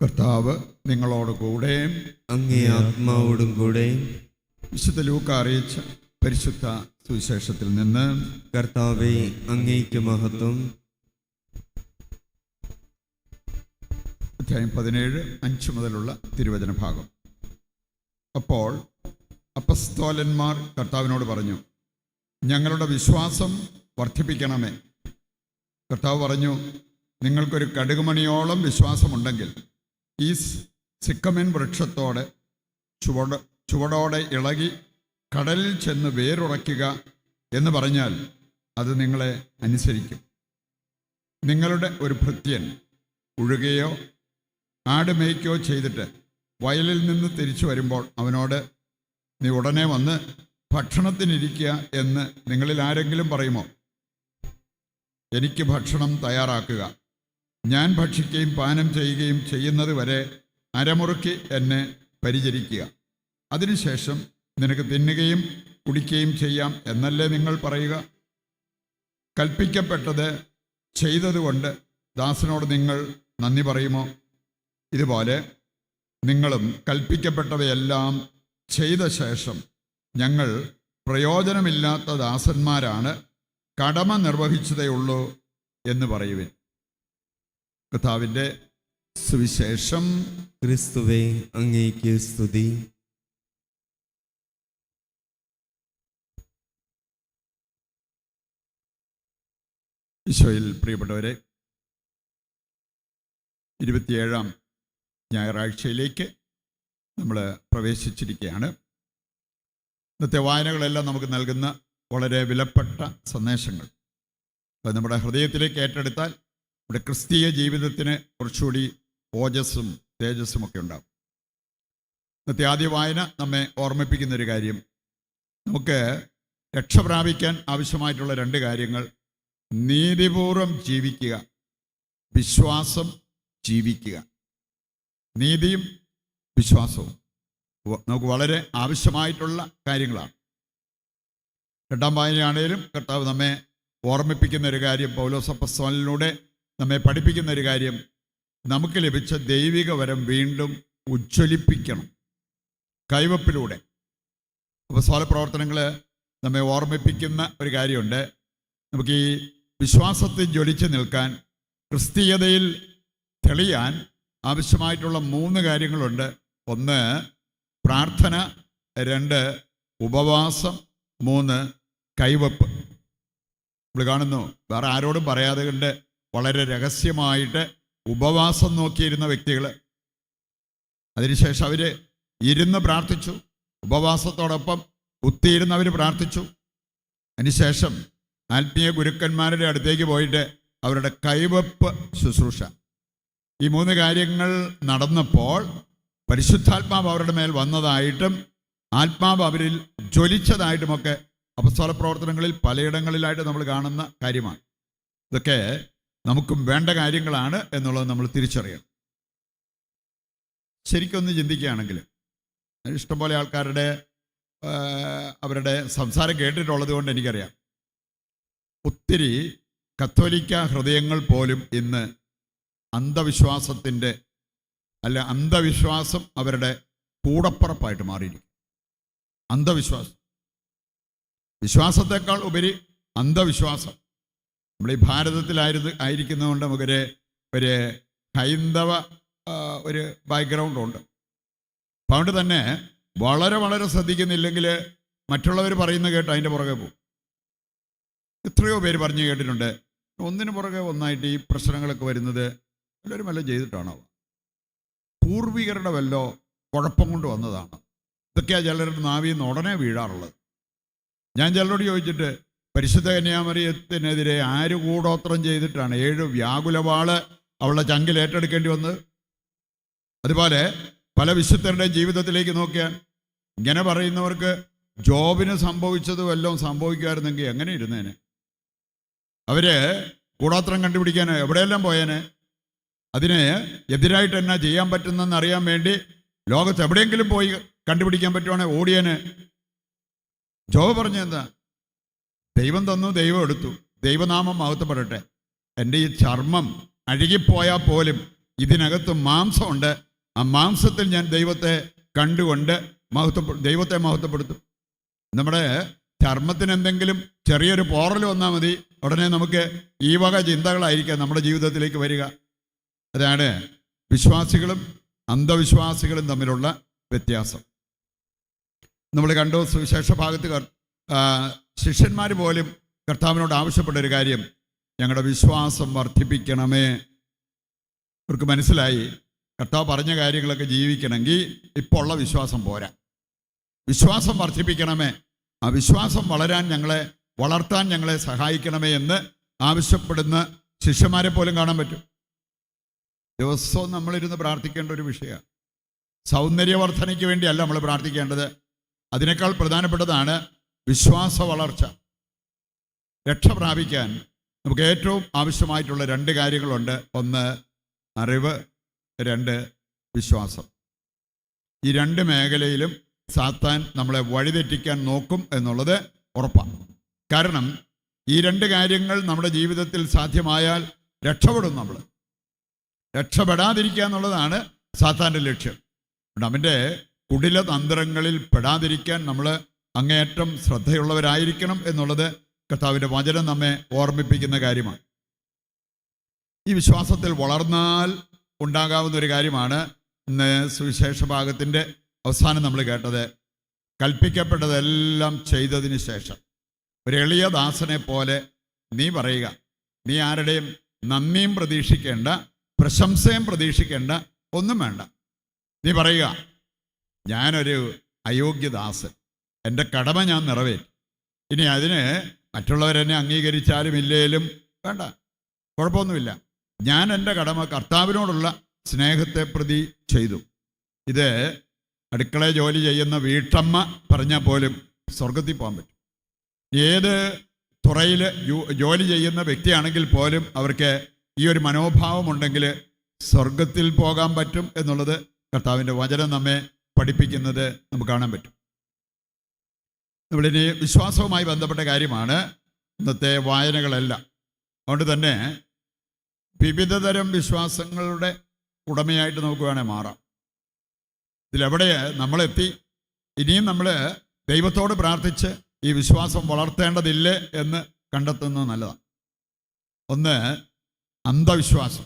കർത്താവ് നിങ്ങളോട് കൂടെ അങ്ങേ ആത്മാവോടും കൂടെ. വിശുദ്ധ ലൂക്ക അറിയിച്ച പരിശുദ്ധ സുവിശേഷത്തിൽ നിന്ന്. കർത്താവേ, അങ്ങേക്ക് മഹത്വം. അധ്യായം 17, 5 മുതലുള്ള തിരുവചന ഭാഗം. അപ്പോൾ അപ്പസ്തോലന്മാർ കർത്താവിനോട് പറഞ്ഞു, ഞങ്ങളുടെ വിശ്വാസം വർദ്ധിപ്പിക്കണമേ. കർത്താവ് പറഞ്ഞു, നിങ്ങൾക്കൊരു കടുകുമണിയോളം വിശ്വാസമുണ്ടെങ്കിൽ ഈ സിക്കമൻ വൃക്ഷത്തോടെ ചുവടോടെ ഇളകി കടലിൽ ചെന്ന് വേരുറയ്ക്കുക എന്ന് പറഞ്ഞാൽ അത് നിങ്ങളെ അനുസരിക്കും. നിങ്ങളുടെ ഒരു ഭൃത്യൻ ഉഴുകയോ ആട് മേയ്ക്കുകയോ ചെയ്തിട്ട് വയലിൽ നിന്ന് തിരിച്ചു വരുമ്പോൾ അവനോട്, നീ ഉടനെ വന്ന് ഭക്ഷണത്തിനിരിക്കുക എന്ന് നിങ്ങളിൽ ആരെങ്കിലും പറയുമോ? എനിക്ക് ഭക്ഷണം തയ്യാറാക്കുക, ഞാൻ ഭക്ഷിക്കുകയും പാനം ചെയ്യുകയും ചെയ്യുന്നത് വരെ അരമുറുക്കി എന്നെ പരിചരിക്കുക, അതിനുശേഷം നിനക്ക് തിന്നുകയും കുടിക്കുകയും ചെയ്യാം എന്നല്ലേ നിങ്ങൾ പറയുക? കൽപ്പിക്കപ്പെട്ടത് ചെയ്തതുകൊണ്ട് ദാസനോട് നിങ്ങൾ നന്ദി പറയുമോ? ഇതുപോലെ നിങ്ങളും കൽപ്പിക്കപ്പെട്ടവയെല്ലാം ചെയ്ത ശേഷം, ഞങ്ങൾ പ്രയോജനമില്ലാത്ത ദാസന്മാരാണ്, കടമ നിർവഹിച്ചതേ ഉള്ളൂ എന്ന് പറയുവിൻ. കർത്താവിൻ്റെ സുവിശേഷം. ക്രിസ്തുവേ, അങ്ങേക്ക് സ്തുതി. ഈശോയിൽ പ്രിയപ്പെട്ടവരെ, 27-ാം ഞായറാഴ്ചയിലേക്ക് നമ്മൾ പ്രവേശിച്ചിരിക്കുകയാണ്. ഇന്നത്തെ വായനകളെല്ലാം നമുക്ക് നൽകുന്ന വളരെ വിലപ്പെട്ട സന്ദേശങ്ങൾ. അത് നമ്മുടെ ഹൃദയത്തിലേക്ക് ഏറ്റെടുത്താൽ നമ്മുടെ ക്രിസ്തീയ ജീവിതത്തിന് കുറച്ചുകൂടി ഓജസ്സും തേജസ്സും ഒക്കെ ഉണ്ടാകും. ഇന്നത്തെ ആദ്യ വായന നമ്മെ ഓർമ്മിപ്പിക്കുന്നൊരു കാര്യം, നമുക്ക് രക്ഷ പ്രാപിക്കാൻ ആവശ്യമായിട്ടുള്ള 2 കാര്യങ്ങൾ: നീതിപൂർവം ജീവിക്കുക, വിശ്വാസം ജീവിക്കുക. നീതിയും വിശ്വാസവും നമുക്ക് വളരെ ആവശ്യമായിട്ടുള്ള കാര്യങ്ങളാണ്. 2-ാം വായനയാണേലും കർത്താവ് നമ്മെ ഓർമ്മിപ്പിക്കുന്ന ഒരു കാര്യം, പൗലോസ് അപ്പോസ്തലനിലൂടെ നമ്മെ പഠിപ്പിക്കുന്ന ഒരു കാര്യം, നമുക്ക് ലഭിച്ച ദൈവിക വരം വീണ്ടും ഉജ്ജ്വലിപ്പിക്കണം കൈവപ്പിലൂടെ. അപ്പോസ്തല പ്രവർത്തനങ്ങൾ നമ്മെ ഓർമ്മിപ്പിക്കുന്ന ഒരു കാര്യമുണ്ട്. നമുക്ക് ഈ വിശ്വാസത്തിൽ ജ്വലിച്ച് നിൽക്കാൻ, ക്രിസ്തീയതയിൽ തെളിയാൻ ആവശ്യമായിട്ടുള്ള 3 കാര്യങ്ങളുണ്ട്. 1 പ്രാർത്ഥന, 2 ഉപവാസം, 3 കൈവപ്പ്. നമ്മൾ കാണുന്നു, വേറെ ആരോടും പറയാതെ കൊണ്ട് വളരെ രഹസ്യമായിട്ട് ഉപവാസം നോക്കിയിരുന്ന വ്യക്തികൾ. അതിനുശേഷം അവർ ഇരുന്ന് പ്രാർത്ഥിച്ചു, ഉപവാസത്തോടൊപ്പം കുത്തിയിരുന്നവർ പ്രാർത്ഥിച്ചു. അതിനുശേഷം ആത്മീയ ഗുരുക്കന്മാരുടെ അടുത്തേക്ക് പോയിട്ട് അവരുടെ കൈവപ്പ് ശുശ്രൂഷ. ഈ 3 കാര്യങ്ങൾ നടന്നപ്പോൾ പരിശുദ്ധാത്മാവ് അവരുടെ മേൽ വന്നതായിട്ടും ആത്മാവ് അവരിൽ ജ്വലിച്ചതായിട്ടുമൊക്കെ അപ്പോസ്തല പ്രവർത്തനങ്ങളിൽ പലയിടങ്ങളിലായിട്ട് നമ്മൾ കാണുന്ന കാര്യമാണ്. ഇതൊക്കെ നമുക്കും വേണ്ട കാര്യങ്ങളാണ് എന്നുള്ളത് നമ്മൾ തിരിച്ചറിയണം. ശരിക്കൊന്ന് ചിന്തിക്കുകയാണെങ്കിൽ, ഇഷ്ടംപോലെ ആൾക്കാരുടെ അവരുടെ സംസാരം കേട്ടിട്ടുള്ളത് കൊണ്ട് എനിക്കറിയാം, ഒത്തിരി കത്തോലിക്ക ഹൃദയങ്ങൾ പോലും ഇന്ന് അന്ധവിശ്വാസം അവരുടെ കൂടപ്പുറപ്പായിട്ട് മാറിയിരിക്കും. അന്ധവിശ്വാസം, വിശ്വാസത്തെക്കാൾ ഉപരി അന്ധവിശ്വാസം. നമ്മൾ ഈ ഭാരതത്തിലായിരിക്കുന്നതുകൊണ്ട് നമുക്കൊരു ഹൈന്ദവ ഒരു ബാക്ക്ഗ്രൗണ്ട് ഉണ്ട്. അപ്പം അതുകൊണ്ട് തന്നെ വളരെ വളരെ ശ്രദ്ധിക്കുന്നില്ലെങ്കിൽ മറ്റുള്ളവർ പറയുന്ന കേട്ട് അതിൻ്റെ പുറകെ പോകും. എത്രയോ പേര് പറഞ്ഞു കേട്ടിട്ടുണ്ട്, ഒന്നിനു പുറകെ ഒന്നായിട്ട് ഈ പ്രശ്നങ്ങളൊക്കെ വരുന്നത് എല്ലാവരും വല്ലതും ചെയ്തിട്ടാണോ, പൂർവികരുടെ വല്ലോ കുഴപ്പം കൊണ്ട് വന്നതാണ്. ഇതൊക്കെയാണ് ചിലരുടെ നാവിൽ നിന്ന് ഉടനെ വീഴാറുള്ളത്. ഞാൻ ചിലരോട് ചോദിച്ചിട്ട്, പരിശുദ്ധ കന്യാമറിയത്തിനെതിരെ ആര് കൂടോത്രം ചെയ്തിട്ടാണ് 7 വ്യാകുലവാള് അവളുടെ ചങ്കിൽ ഏറ്റെടുക്കേണ്ടി വന്നത്? അതുപോലെ പല വിശുദ്ധരുടെ ജീവിതത്തിലേക്ക് നോക്കിയാൽ ഇങ്ങനെ പറയുന്നവർക്ക് ജോബിന് സംഭവിച്ചത് വല്ലതും സംഭവിക്കുമായിരുന്നെങ്കിൽ എങ്ങനെ ഇരുന്നേനെ? അവര് കൂടോത്രം കണ്ടുപിടിക്കാൻ എവിടെയെല്ലാം പോയേനെ? അതിന് എതിരായിട്ട് എന്നാ ചെയ്യാൻ പറ്റുന്നെന്ന് അറിയാൻ വേണ്ടി ലോകത്ത് എവിടെയെങ്കിലും പോയി കണ്ടുപിടിക്കാൻ പറ്റുവാണെങ്കിൽ ഓടിയേനെ. ജോബ് പറഞ്ഞെന്താ? ദൈവം തന്നു, ദൈവം എടുത്തു, ദൈവനാമം മഹത്വപ്പെടട്ടെ. എൻ്റെ ഈ ചർമ്മം അഴുകിപ്പോയാൽ പോലും ഇതിനകത്ത് മാംസമുണ്ട്. ആ മാംസത്തിൽ ഞാൻ ദൈവത്തെ കണ്ടുകൊണ്ട് ദൈവത്തെ മഹത്വപ്പെടുത്തും. നമ്മുടെ ചർമ്മത്തിന് എന്തെങ്കിലും ചെറിയൊരു പോറൽ വന്നാൽ മതി, ഉടനെ നമുക്ക് ഈ വക ചിന്തകളായിരിക്കാം നമ്മുടെ ജീവിതത്തിലേക്ക് വരിക. അതാണ് വിശ്വാസികളും അന്ധവിശ്വാസികളും തമ്മിലുള്ള വ്യത്യാസം. നമ്മൾ കണ്ടു, സുവിശേഷ ഭാഗത്ത് ശിഷ്യന്മാർ പോലും കർത്താവിനോട് ആവശ്യപ്പെട്ട ഒരു കാര്യം, ഞങ്ങളുടെ വിശ്വാസം വർദ്ധിപ്പിക്കണമേ. അവർക്ക് മനസ്സിലായി കർത്താവ് പറഞ്ഞ കാര്യങ്ങളൊക്കെ ജീവിക്കണമെങ്കിൽ ഇപ്പോൾ ഉള്ള വിശ്വാസം പോരാ, വിശ്വാസം വർദ്ധിപ്പിക്കണമേ, ആ വിശ്വാസം വളർത്താൻ ഞങ്ങളെ സഹായിക്കണമേ എന്ന് ആവശ്യപ്പെടുന്ന ശിഷ്യന്മാരെ പോലും കാണാൻ പറ്റും. ദിവസവും നമ്മളിരുന്ന് പ്രാർത്ഥിക്കേണ്ട ഒരു വിഷയമാണ്. സൗന്ദര്യവർദ്ധനയ്ക്ക് വേണ്ടിയല്ല നമ്മൾ പ്രാർത്ഥിക്കേണ്ടത്, അതിനേക്കാൾ പ്രധാനപ്പെട്ടതാണ് വിശ്വാസ വളർച്ച. രക്ഷ പ്രാപിക്കാൻ നമുക്ക് ഏറ്റവും ആവശ്യമായിട്ടുള്ള 2 കാര്യങ്ങളുണ്ട്. 1 അറിവ്, 2 വിശ്വാസം. ഈ 2 മേഖലയിലും സാത്താൻ നമ്മളെ വഴിതെറ്റിക്കാൻ നോക്കും എന്നുള്ളത് ഉറപ്പാണ്. കാരണം ഈ 2 കാര്യങ്ങൾ നമ്മുടെ ജീവിതത്തിൽ സാധ്യമായാൽ രക്ഷപ്പെടും. നമ്മൾ രക്ഷപ്പെടാതിരിക്കുക എന്നുള്ളതാണ് സാത്താൻ്റെ ലക്ഷ്യം. അവൻ്റെ കുടില തന്ത്രങ്ങളിൽ പെടാതിരിക്കാൻ നമ്മൾ അങ്ങേയറ്റം ശ്രദ്ധയുള്ളവരായിരിക്കണം എന്നുള്ളത് കർത്താവിൻ്റെ വചനം നമ്മെ ഓർമ്മിപ്പിക്കുന്ന കാര്യമാണ്. ഈ വിശ്വാസത്തിൽ വളർന്നാൽ ഉണ്ടാകാവുന്ന ഒരു കാര്യമാണ് ഇന്ന് സുവിശേഷ ഭാഗത്തിൻ്റെ അവസാനം നമ്മൾ കേട്ടത്. കൽപ്പിക്കപ്പെട്ടതെല്ലാം ചെയ്തതിന് ശേഷം ഒരു എളിയ ദാസനെ പോലെ നീ പറയുക, നീ ആരുടെയും നന്ദിയും പ്രതീക്ഷിക്കേണ്ട, പ്രശംസയും പ്രതീക്ഷിക്കേണ്ട, ഒന്നും വേണ്ട. നീ പറയുക, ഞാനൊരു അയോഗ്യദാസൻ, എൻ്റെ കടമ ഞാൻ നിറവേറ്റി. ഇനി അതിന് മറ്റുള്ളവരെന്നെ അംഗീകരിച്ചാലും ഇല്ലേലും വേണ്ട, കുഴപ്പമൊന്നുമില്ല. ഞാൻ എൻ്റെ കടമ കർത്താവിനോടുള്ള സ്നേഹത്തെ പ്രതി ചെയ്തു. ഇത് അടുക്കള ജോലി ചെയ്യുന്ന വീട്ടമ്മ പറഞ്ഞാൽ പോലും സ്വർഗത്തിൽ പോകാൻ പറ്റും. ഏത് തുറയിൽ ജോലി ചെയ്യുന്ന വ്യക്തിയാണെങ്കിൽ പോലും അവർക്ക് ഈ ഒരു മനോഭാവമുണ്ടെങ്കിൽ സ്വർഗത്തിൽ പോകാൻ പറ്റും എന്നുള്ളത് കർത്താവിൻ്റെ വചനം നമ്മെ പഠിപ്പിക്കുന്നത് നമുക്ക് കാണാൻ പറ്റും. നമ്മളിനി വിശ്വാസവുമായി ബന്ധപ്പെട്ട കാര്യമാണ് ഇന്നത്തെ വായനകളെല്ലാം. അതുകൊണ്ട് തന്നെ വിവിധതരം വിശ്വാസങ്ങളുടെ ഉടമയായിട്ട് നമുക്ക് വേണേൽ മാറാം. ഇതിലെവിടെ നമ്മളെത്തി, ഇനിയും നമ്മൾ ദൈവത്തോട് പ്രാർത്ഥിച്ച് ഈ വിശ്വാസം വളർത്തേണ്ടതില്ലേ എന്ന് കണ്ടെത്തുന്നത് നല്ലതാണ്. 1 അന്ധവിശ്വാസം.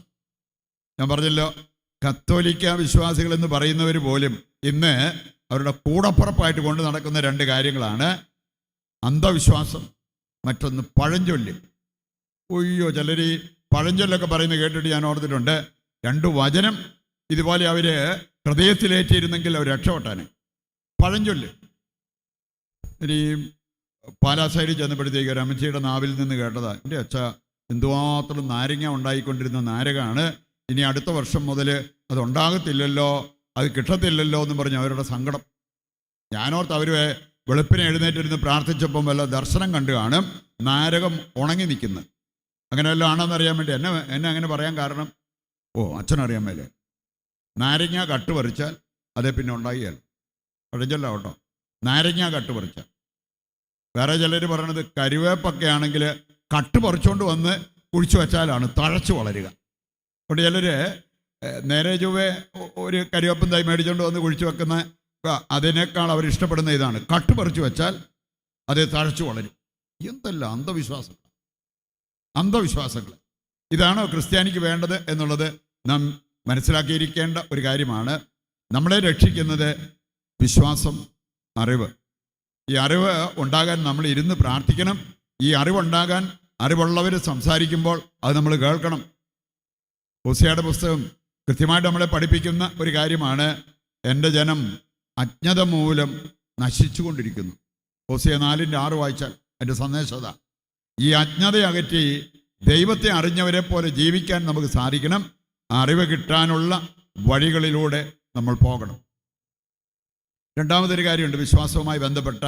ഞാൻ പറഞ്ഞല്ലോ, കത്തോലിക്ക വിശ്വാസികൾ എന്ന് പറയുന്നവർ പോലും ഇന്ന് അവരുടെ കൂടപ്പുറപ്പായിട്ട് കൊണ്ട് നടക്കുന്ന 2 കാര്യങ്ങളാണ് അന്ധവിശ്വാസം, മറ്റൊന്ന് പഴഞ്ചൊല്ല്. ഒയ്യോ, ചിലർ ഈ പഴഞ്ചൊല്ലൊക്കെ പറയുന്നത് കേട്ടിട്ട് ഞാൻ ഓർത്തിട്ടുണ്ട്. 2 വചനം ഇതുപോലെ അവർ ഹൃദയത്തിലേറ്റിയിരുന്നെങ്കിൽ അവർ രക്ഷപ്പെട്ടാനെ. പഴഞ്ചൊല്ല്. ഇനി പാലാ സൈഡിൽ ചെന്നപ്പോഴത്തേക്ക് ഒരു അമ്മച്ചിയുടെ നാവിൽ നിന്ന് കേട്ടതാ, എൻ്റെ അച്ഛ എന്തുമാത്രം നാരങ്ങ ഉണ്ടായിക്കൊണ്ടിരുന്ന നാരകമാണ്, ഇനി അടുത്ത വർഷം മുതൽ അതുണ്ടാകത്തില്ലല്ലോ, അത് കിട്ടത്തില്ലല്ലോ എന്ന് പറഞ്ഞ് അവരുടെ സങ്കടം. ഞാനോർത്ത് അവർ വെളുപ്പിനെ എഴുന്നേറ്റിരുന്ന് പ്രാർത്ഥിച്ചപ്പം വല്ല ദർശനം കണ്ടു കാണും, നാരകം ഉണങ്ങി നിൽക്കുന്നു. അങ്ങനെ വല്ലതും ആണെന്നറിയാൻ വേണ്ടി എന്നെ അങ്ങനെ പറയാൻ കാരണം, അച്ഛനറിയാൻ മേലെ നാരങ്ങ കട്ട് പറിച്ചാൽ അതേ പിന്നെ ഉണ്ടാകിയാൽ പഴഞ്ചൊല്ല കേട്ടോ, നാരങ്ങ കട്ട് പറിച്ചാൽ. വേറെ ചിലർ പറയണത് കരുവേപ്പൊക്കെ ആണെങ്കിൽ കട്ട് പറിച്ചുകൊണ്ട് വന്ന് കുഴിച്ചു വെച്ചാലാണ് തഴച്ചു വളരുക. അതുകൊണ്ട് ചിലർ നേരെ ചൊവ്വേ ഒരു കരുവേപ്പൻ തൈ മേടിച്ചുകൊണ്ട് വന്ന് കുഴിച്ചു വെക്കുന്ന അതിനേക്കാൾ അവർ ഇഷ്ടപ്പെടുന്ന ഇതാണ്, കട്ട് പറിച്ചു വെച്ചാൽ അത് തഴച്ചു വളരും. എന്തെല്ലാം അന്ധവിശ്വാസങ്ങൾ. ഇതാണോ ക്രിസ്ത്യാനിക്ക് വേണ്ടത് എന്നുള്ളത് നാം മനസ്സിലാക്കിയിരിക്കേണ്ട ഒരു കാര്യമാണ്. നമ്മളെ രക്ഷിക്കുന്നത് വിശ്വാസം, അറിവ്. ഈ അറിവ് ഉണ്ടാകാൻ നമ്മൾ ഇരുന്ന് പ്രാർത്ഥിക്കണം. ഈ അറിവുണ്ടാകാൻ അറിവുള്ളവർ സംസാരിക്കുമ്പോൾ അത് നമ്മൾ കേൾക്കണം. ഹോസിയയുടെ പുസ്തകം കൃത്യമായിട്ട് നമ്മളെ പഠിപ്പിക്കുന്ന ഒരു കാര്യമാണ്, എൻ്റെ ജനം അജ്ഞത മൂലം നശിച്ചുകൊണ്ടിരിക്കുന്നു. ഹോസിയ 4:6 വായിച്ചാൽ എൻ്റെ സന്ദേശത. ഈ അജ്ഞത അകറ്റി ദൈവത്തെ അറിഞ്ഞവരെ പോലെ ജീവിക്കാൻ നമുക്ക് സാധിക്കണം. അറിവ് കിട്ടാനുള്ള വഴികളിലൂടെ നമ്മൾ പോകണം. രണ്ടാമതൊരു കാര്യമുണ്ട്, വിശ്വാസവുമായി ബന്ധപ്പെട്ട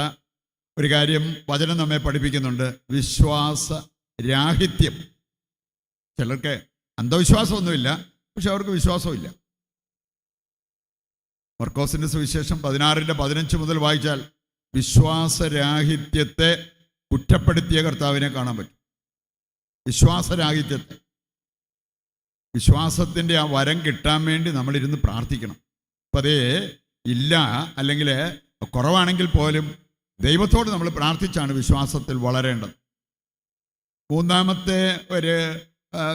ഒരു കാര്യം വചനം നമ്മെ പഠിപ്പിക്കുന്നുണ്ട്, വിശ്വാസരാഹിത്യം. ചിലർക്ക് അന്ധവിശ്വാസമൊന്നുമില്ല, പക്ഷെ അവർക്ക് വിശ്വാസമില്ല. മർക്കോസിന്റെ സുവിശേഷം 16:15 മുതൽ വായിച്ചാൽ വിശ്വാസരാഹിത്യത്തെ കുറ്റപ്പെടുത്തിയ കർത്താവിനെ കാണാൻ പറ്റും. വിശ്വാസരാഹിത്യത്തെ. വിശ്വാസത്തിൻ്റെ ആ വരം കിട്ടാൻ വേണ്ടി നമ്മളിരുന്ന് പ്രാർത്ഥിക്കണം. അപ്പം അതേ ഇല്ല, അല്ലെങ്കിൽ കുറവാണെങ്കിൽ പോലും ദൈവത്തോട് നമ്മൾ പ്രാർത്ഥിച്ചാണ് വിശ്വാസത്തിൽ വളരേണ്ടത്. മൂന്നാമത്തെ ഒരു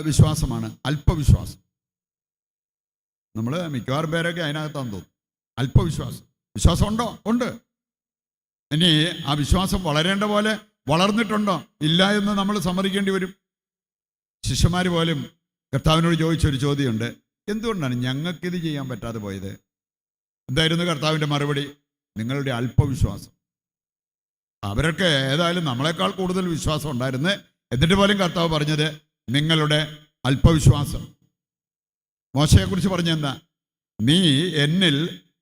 വിശ്വാസമാണ് അല്പവിശ്വാസം. നമ്മൾ മിക്കവാറും പേരൊക്കെ അതിനകത്താന്ന് തോന്നും. അല്പവിശ്വാസം. വിശ്വാസം ഉണ്ടോ? ഉണ്ട്. ഇനി ആ വിശ്വാസം വളരേണ്ട പോലെ വളർന്നിട്ടുണ്ടോ? ഇല്ല എന്ന് നമ്മൾ സമ്മതിക്കേണ്ടി വരും. ശിഷ്യന്മാർ പോലും കർത്താവിനോട് ചോദിച്ചൊരു ചോദ്യമുണ്ട്, എന്തുകൊണ്ടാണ് ഞങ്ങൾക്കിത് ചെയ്യാൻ പറ്റാതെ പോയത്? എന്തായിരുന്നു കർത്താവിൻ്റെ മറുപടി? നിങ്ങളുടെ അല്പവിശ്വാസം. അവരൊക്കെ ഏതായാലും നമ്മളെക്കാൾ കൂടുതൽ വിശ്വാസം ഉണ്ടായിരുന്നു. എന്നിട്ട് പോലും കർത്താവ് പറഞ്ഞത് നിങ്ങളുടെ അല്പവിശ്വാസം. മോശയെക്കുറിച്ച് പറഞ്ഞെന്താ? നീ എന്നിൽ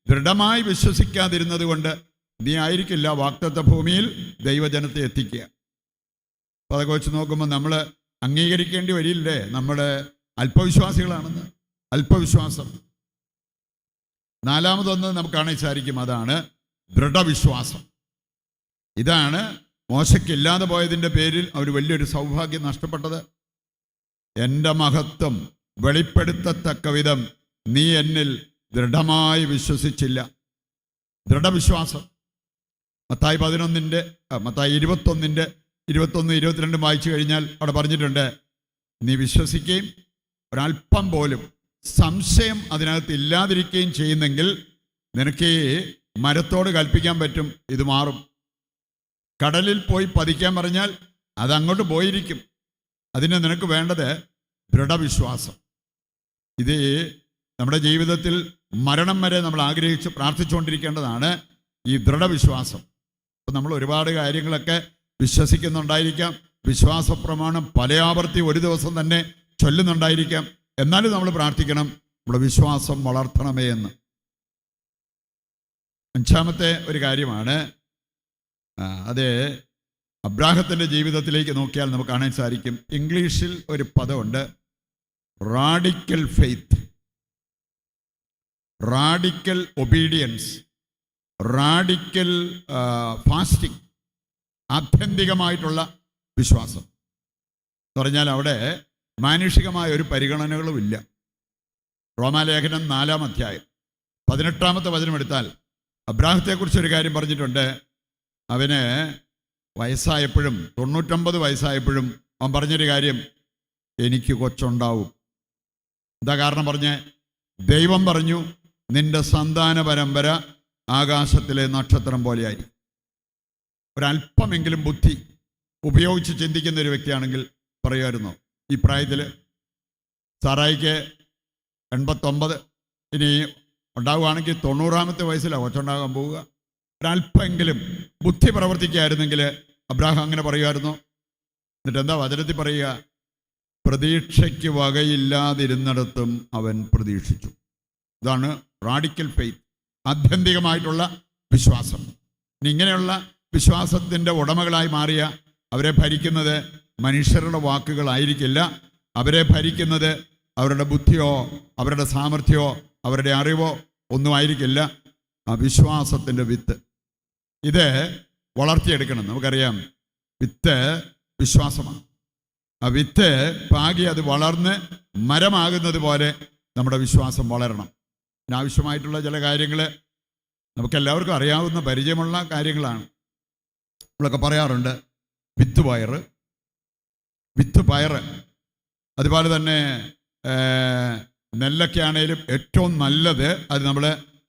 ദൃഢമായി വിശ്വസിക്കാതിരുന്നത് കൊണ്ട് നീ ആയിരിക്കില്ല വാഗ്ദത്ത ഭൂമിയിൽ ദൈവജനത്തെ എത്തിക്കുക. അപ്പോൾ അതൊക്കെ വെച്ച് നോക്കുമ്പോൾ നമ്മൾ അംഗീകരിക്കേണ്ടി വരില്ലേ നമ്മുടെ അല്പവിശ്വാസികളാണെന്ന്? അല്പവിശ്വാസം. നാലാമതൊന്ന് നമുക്ക് കാണാൻ സാധിക്കും, അതാണ് ദൃഢവിശ്വാസം. ഇതാണ് മോശയ്ക്കില്ലാതെ പോയതിൻ്റെ പേരിൽ അവർ വലിയൊരു സൗഭാഗ്യം നഷ്ടപ്പെട്ടത്. എൻ്റെ മഹത്വം വെളിപ്പെടുത്തത്തക്ക വിധം നീ എന്നിൽ ദൃഢമായി വിശ്വസിച്ചില്ല. ദൃഢവിശ്വാസം. മത്തായി 21:21, 22 വായിച്ചു കഴിഞ്ഞാൽ അവിടെ പറഞ്ഞിട്ടുണ്ട്, നീ വിശ്വസിക്കുകയും ഒരല്പം പോലും സംശയം അതിനകത്ത് ഇല്ലാതിരിക്കുകയും ചെയ്യുന്നെങ്കിൽ നിനക്ക് ഈ മരത്തോട് കൽപ്പിക്കാൻ പറ്റും, ഇത് മാറും. കടലിൽ പോയി പതിക്കാൻ പറഞ്ഞാൽ അതങ്ങോട്ട് പോയിരിക്കും. അതിന് നിനക്ക് വേണ്ടത് ദൃഢവിശ്വാസം. ഇത് നമ്മുടെ ജീവിതത്തിൽ മരണം വരെ നമ്മൾ ആഗ്രഹിച്ച് പ്രാർത്ഥിച്ചുകൊണ്ടിരിക്കേണ്ടതാണ് ഈ ദൃഢവിശ്വാസം. അപ്പം നമ്മൾ ഒരുപാട് കാര്യങ്ങളൊക്കെ വിശ്വസിക്കുന്നുണ്ടായിരിക്കാം. വിശ്വാസ പ്രമാണം പല ആവർത്തി ഒരു ദിവസം തന്നെ ചൊല്ലുന്നുണ്ടായിരിക്കാം. എന്നാലും നമ്മൾ പ്രാർത്ഥിക്കണം, നമ്മുടെ വിശ്വാസം വളർത്തണമേ എന്ന്. അഞ്ചാമത്തെ ഒരു കാര്യമാണ്, അത് അബ്രാഹത്തിൻ്റെ ജീവിതത്തിലേക്ക് നോക്കിയാൽ നമുക്ക് കാണാൻ സാധിക്കും. ഇംഗ്ലീഷിൽ ഒരു പദമുണ്ട്, radical faith, radical obedience, radical fasting. ആത്യന്തികമായിട്ടുള്ള വിശ്വാസം എന്ന് പറഞ്ഞാൽ അവിടെ മാനുഷികമായ ഒരു പരിഗണനകളുമില്ല. റോമാലേഖനം 4-ാം അധ്യായം 18-ാമത്തെ വചനം എടുത്താൽ അബ്രാഹത്തെക്കുറിച്ചൊരു കാര്യം പറഞ്ഞിട്ടുണ്ട്. അവന് വയസ്സായപ്പോഴും 99 വയസ്സായപ്പോഴും അവൻ പറഞ്ഞൊരു കാര്യം, എനിക്ക് കൊച്ചുണ്ടാവും. എന്താ കാരണം പറഞ്ഞേ? ദൈവം പറഞ്ഞു, നിന്റെ സന്താന പരമ്പര ആകാശത്തിലെ നക്ഷത്രം പോലെയായി. ഒരല്പമെങ്കിലും ബുദ്ധി ഉപയോഗിച്ച് ചിന്തിക്കുന്ന ഒരു വ്യക്തിയാണെങ്കിൽ പറയുമായിരുന്നു, ഈ പ്രായത്തിൽ സാറായിക്ക് 89, ഇനി ഉണ്ടാവുകയാണെങ്കിൽ 90-ാമത്തെ വയസ്സിലാണ് കൊച്ചുണ്ടാകാൻ പോവുക. ഒരല്പമെങ്കിലും ബുദ്ധി പ്രവർത്തിക്കുകയായിരുന്നെങ്കിൽ അബ്രാഹാം അങ്ങനെ പറയുമായിരുന്നു. എന്നിട്ട് എന്താ വചനത്തിൽ പറയുക? പ്രതീക്ഷയ്ക്ക് വകയില്ലാതിരുന്നിടത്തും അവൻ പ്രതീക്ഷിച്ചു. ഇതാണ് റാഡിക്കൽ ഫെയ്ത്ത്, ആത്യന്തികമായിട്ടുള്ള വിശ്വാസം. ഇനി ഇങ്ങനെയുള്ള വിശ്വാസത്തിൻ്റെ ഉടമകളായി മാറിയ അവരെ ഭരിക്കുന്നത് മനുഷ്യരുടെ വാക്കുകളായിരിക്കില്ല. അവരെ ഭരിക്കുന്നത് അവരുടെ ബുദ്ധിയോ അവരുടെ സാമർഥ്യമോ അവരുടെ അറിവോ ഒന്നും ആയിരിക്കില്ല. ആ വിശ്വാസത്തിൻ്റെ വിത്ത് ഇത് വളർത്തിയെടുക്കണം. നമുക്കറിയാം, വിത്ത് വിശ്വാസമാണ്. ആ വിത്ത് പാകി അത് വളർന്ന് മരമാകുന്നത് പോലെ നമ്മുടെ വിശ്വാസം വളരണം. ഇതിനാവശ്യമായിട്ടുള്ള ചില കാര്യങ്ങൾ നമുക്കെല്ലാവർക്കും അറിയാവുന്ന പരിചയമുള്ള കാര്യങ്ങളാണ്. നമ്മളൊക്കെ പറയാറുണ്ട്, വിത്ത് പയറ്. അതുപോലെ തന്നെ നെല്ലൊക്കെ ആണെങ്കിലും ഏറ്റവും നല്ലത് അത് നമ്മൾ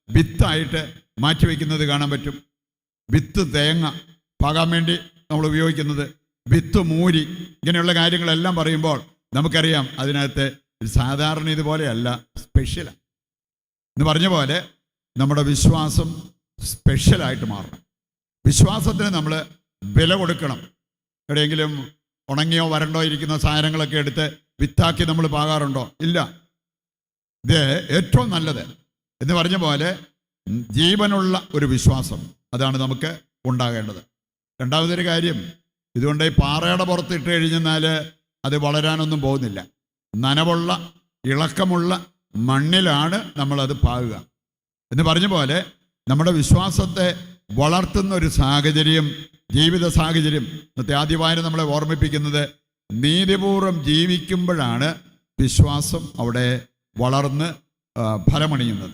വിത്തായിട്ട് മാറ്റിവെക്കുന്നത് കാണാൻ പറ്റും. വിത്ത് തേങ്ങ പാകാൻ വേണ്ടി നമ്മൾ ഉപയോഗിക്കുന്നത്, വിത്ത് മൂരി, ഇങ്ങനെയുള്ള കാര്യങ്ങളെല്ലാം പറയുമ്പോൾ നമുക്കറിയാം അതിനകത്ത് സാധാരണ ഇതുപോലെയല്ല, സ്പെഷ്യലാണ് എന്ന് പറഞ്ഞ പോലെ നമ്മുടെ വിശ്വാസം സ്പെഷ്യലായിട്ട് മാറണം. വിശ്വാസത്തിന് നമ്മൾ വില കൊടുക്കണം. എവിടെയെങ്കിലും ഉണങ്ങിയോ വരണ്ടോ ഇരിക്കുന്ന സാധനങ്ങളൊക്കെ എടുത്ത് വിത്താക്കി നമ്മൾ പാകാറുണ്ടോ? ഇല്ല. ഇത് ഏറ്റവും നല്ലത് എന്ന് പറഞ്ഞ പോലെ ജീവനുള്ള ഒരു വിശ്വാസം, അതാണ് നമുക്ക് ഉണ്ടാകേണ്ടത്. രണ്ടാമതൊരു കാര്യം, ഇതുകൊണ്ട് ഈ പാറയുടെ പുറത്ത് ഇട്ട് കഴിഞ്ഞാൽ അത് വളരാനൊന്നും പോകുന്നില്ല. നനവുള്ള ഇളക്കമുള്ള മണ്ണിലാണ് നമ്മളത് പാകുക എന്ന് പറഞ്ഞ പോലെ നമ്മുടെ വിശ്വാസത്തെ വളർത്തുന്ന ഒരു സാഹചര്യം, ജീവിത സാഹചര്യം. ഇന്നത്തെ ആദ്യവായന നമ്മളെ ഓർമ്മിപ്പിക്കുന്നത് നീതിപൂർവം ജീവിക്കുമ്പോഴാണ് വിശ്വാസം അവിടെ വളർന്ന് ഫലമണിയുന്നത്.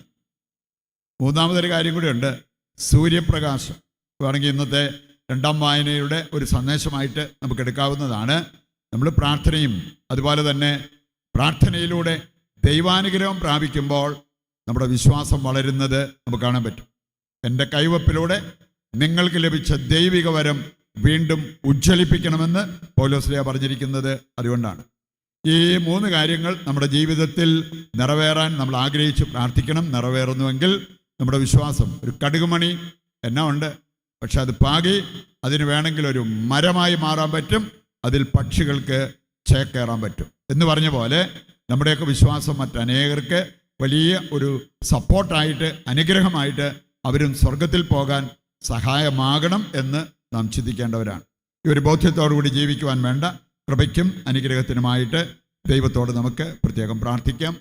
മൂന്നാമതൊരു കാര്യം കൂടിയുണ്ട്, സൂര്യപ്രകാശം. വേണമെങ്കിൽ ഇന്നത്തെ രണ്ടാം വായനയുടെ ഒരു സന്ദേശമായിട്ട് നമുക്ക് എടുക്കാവുന്നതാണ്. നമ്മൾ പ്രാർത്ഥനയും അതുപോലെ തന്നെ പ്രാർത്ഥനയിലൂടെ ദൈവാനുഗ്രഹം പ്രാപിക്കുമ്പോൾ നമ്മുടെ വിശ്വാസം വളരുന്നത് നമുക്ക് കാണാൻ പറ്റും. എൻ്റെ കൈവപ്പിലൂടെ നിങ്ങൾക്ക് ലഭിച്ച ദൈവിക വരം വീണ്ടും ഉജ്ജ്വലിപ്പിക്കണമെന്ന് പൗലോസ്ലീഹ പറഞ്ഞിരിക്കുന്നത് അതുകൊണ്ടാണ്. ഈ 3 കാര്യങ്ങൾ നമ്മുടെ ജീവിതത്തിൽ നിറവേറാൻ നമ്മൾ ആഗ്രഹിച്ച് പ്രാർത്ഥിക്കണം. നിറവേറുന്നുവെങ്കിൽ നമ്മുടെ വിശ്വാസം ഒരു കടുകുമണി എന്നാ ഉണ്ട്, പക്ഷെ അത് പാകി അതിന് വേണമെങ്കിൽ ഒരു മരമായി മാറാൻ പറ്റും, അതിൽ പക്ഷികൾക്ക് ചേക്കേറാൻ പറ്റും എന്ന് പറഞ്ഞ പോലെ നമ്മുടെയൊക്കെ വിശ്വാസം മറ്റനേകർക്ക് വലിയ ഒരു സപ്പോർട്ടായിട്ട്, അനുഗ്രഹമായിട്ട് അവരും സ്വർഗത്തിൽ പോകാൻ സഹായമാകണം എന്ന് നാം ചിന്തിക്കേണ്ടവരാണ്. ഈ ഒരു ബോധ്യത്തോടുകൂടി ജീവിക്കുവാൻ വേണ്ട കൃപയ്ക്കും അനുഗ്രഹത്തിനുമായിട്ട് ദൈവത്തോട് നമുക്ക് പ്രത്യേകം പ്രാർത്ഥിക്കാം.